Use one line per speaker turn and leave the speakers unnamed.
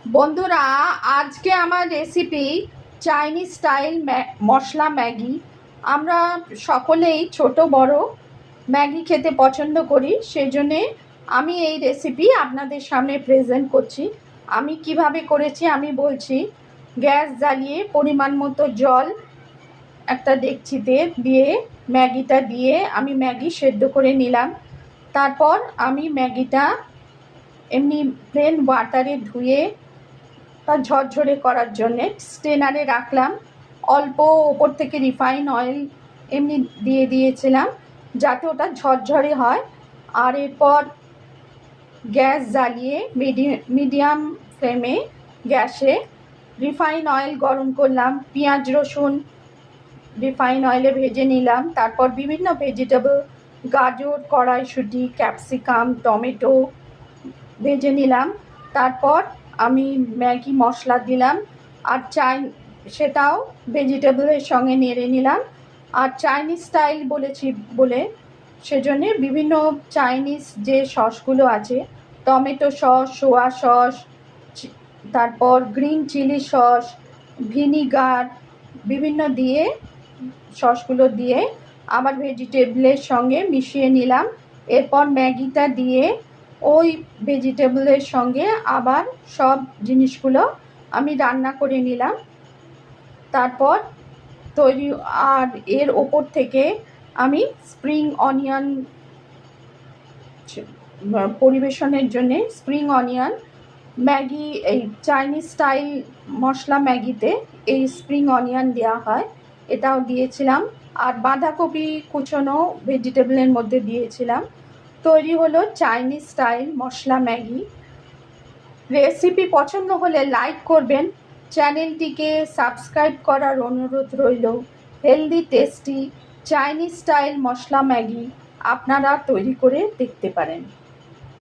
বন্ধুরা, আজকে আমার রেসিপি চাইনিজ স্টাইল মশলা ম্যাগি। আমরা সকলেই ছোট বড় ম্যাগি খেতে পছন্দ করি, সেজন্যে আমি এই রেসিপি আপনাদের সামনে প্রেজেন্ট করছি। আমি কিভাবে করেছি আমি বলছি। গ্যাস জ্বালিয়ে পরিমাণ মতো জল একটা ডেকচিতে দিয়ে ম্যাগিটা দিয়ে আমি ম্যাগি সেদ্ধ করে নিলাম। তারপর আমি ম্যাগিটা এমনি প্লেন ওয়াটারে ধুয়ে বা ঝরঝরে করার জন্যে স্ট্রেনারে রাখলাম। অল্প ওপর থেকে রিফাইন অয়েল এমনি দিয়ে দিয়েছিলাম যাতে ওটা ঝরঝরে হয়। আর এরপর গ্যাস জ্বালিয়ে মিডিয়াম ফ্লেমে গ্যাসে রিফাইন অয়েল গরম করলাম। পেঁয়াজ রসুন রিফাইন অয়েলে ভেজে নিলাম। তারপর বিভিন্ন ভেজিটেবল, গাজর, কড়াইশুঁটি, ক্যাপসিকাম, টমেটো ভেজে নিলাম। তারপর আমি ম্যাগি মশলা দিলাম আর সেটাও ভেজিটেবলের সঙ্গে নেড়ে নিলাম। আর চাইনিজ স্টাইল বলেছি বলে সেজন্যে বিভিন্ন চাইনিজ যে সসগুলো আছে, টমেটো সস, সোয়া সস, তারপর গ্রিন চিলি সস, ভিনিগার বিভিন্ন দিয়ে সসগুলো দিয়ে আবার ভেজিটেবলের সঙ্গে মিশিয়ে নিলাম। এরপর ম্যাগিটা দিয়ে ওই ভেজিটেবলের সঙ্গে আবার সব জিনিসগুলো আমি রান্না করে নিলাম। তারপর তৈরি, আর এর ওপর থেকে আমি স্প্রিং অনিয়ন পরিবেশনের জন্যে স্প্রিং অনিয়ন, ম্যাগি এই চাইনিজ স্টাইল মশলা ম্যাগিতে এই স্প্রিং অনিয়ন দেওয়া হয়, এটাও দিয়েছিলাম। আর বাঁধাকপি কুচনো ভেজিটেবলের মধ্যে দিয়েছিলাম। তৈরি হলো চাইনিজ স্টাইল মশলা ম্যাগি। রেসিপি পছন্দ হলে লাইক করবেন, চ্যানেলটিকে সাবস্ক্রাইব করার অনুরোধ রইল। হেলদি টেস্টি চাইনিজ স্টাইল মশলা ম্যাগি আপনারা তৈরি করে দেখতে পারেন।